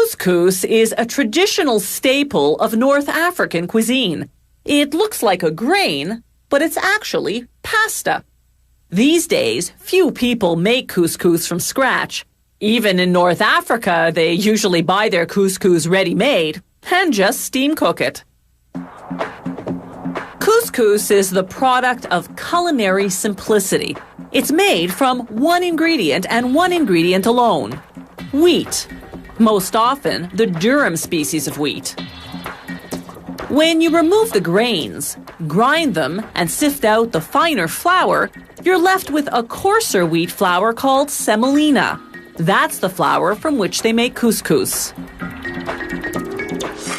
Couscous is a traditional staple of North African cuisine. It looks like a grain, but it's actually pasta. These days, few people make couscous from scratch. Even in North Africa, they usually buy their couscous ready-made and just steam cook it. Couscous is the product of culinary simplicity. It's made from one ingredient and one ingredient alone: wheat. Most often, the durum species of wheat. When you remove the grains, grind them, and sift out the finer flour, you're left with a coarser wheat flour called semolina. That's the flour from which they make couscous.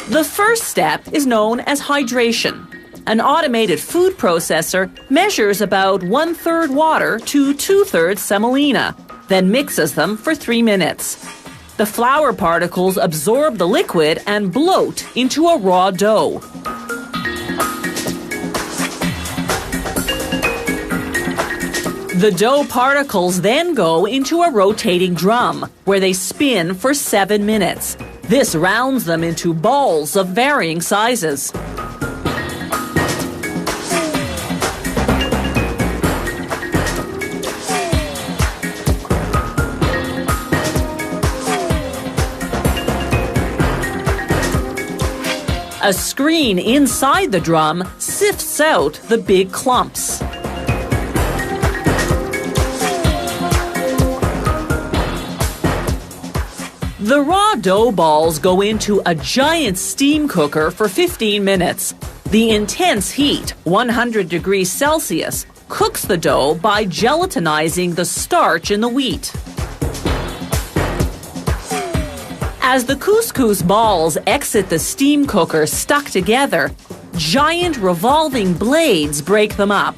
The first step is known as hydration. An automated food processor measures about 1/3 water to 2/3 semolina, then mixes them for 3 minutes. The flour particles absorb the liquid and bloat into a raw dough. The dough particles then go into a rotating drum, where they spin for 7 minutes. This rounds them into balls of varying sizes. A screen inside the drum sifts out the big clumps. The raw dough balls go into a giant steam cooker for 15 minutes. The intense heat, 100 degrees Celsius, cooks the dough by gelatinizing the starch in the wheat. As the couscous balls exit the steam cooker stuck together, giant revolving blades break them up.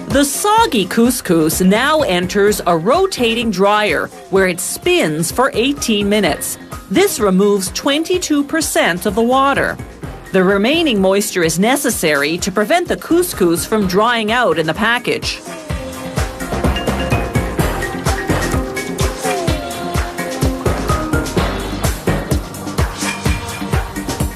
The soggy couscous now enters a rotating dryer where it spins for 18 minutes. This removes 22% of the water. The remaining moisture is necessary to prevent the couscous from drying out in the package.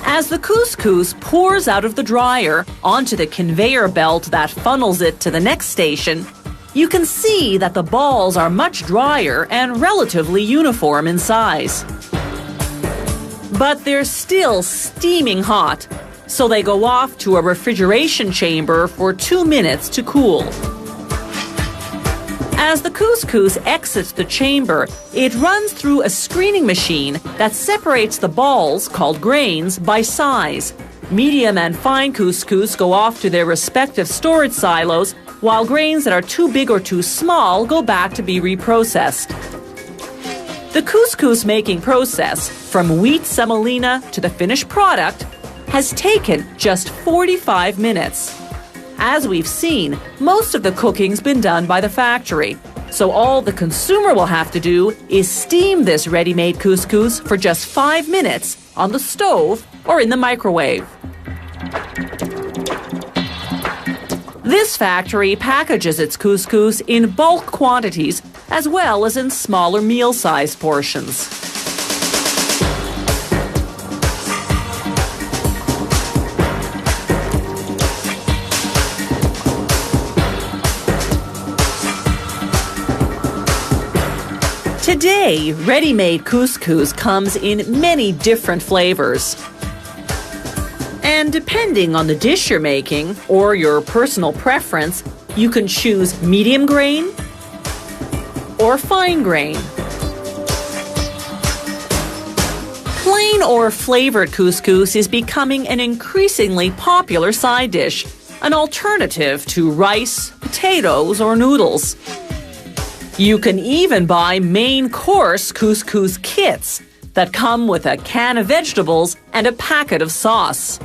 As the couscous pours out of the dryer onto the conveyor belt that funnels it to the next station, you can see that the balls are much drier and relatively uniform in size. But they're still steaming hot, so they go off to a refrigeration chamber for 2 minutes to cool. As the couscous exits the chamber, it runs through a screening machine that separates the balls, called grains, by size. Medium and fine couscous go off to their respective storage silos, while grains that are too big or too small go back to be reprocessed. The couscous making process, from wheat semolina to the finished product, has taken just 45 minutes. As we've seen, most of the cooking's been done by the factory, so all the consumer will have to do is steam this ready-made couscous for just 5 minutes on the stove or in the microwave. This factory packages its couscous in bulk quantities as well as in smaller meal-sized portions. Today, ready-made couscous comes in many different flavors. And depending on the dish you're making or your personal preference, you can choose medium grain or fine grain. Plain or flavored couscous is becoming an increasingly popular side dish, an alternative to rice, potatoes, or noodles. You can even buy main course couscous kits that come with a can of vegetables and a packet of sauce.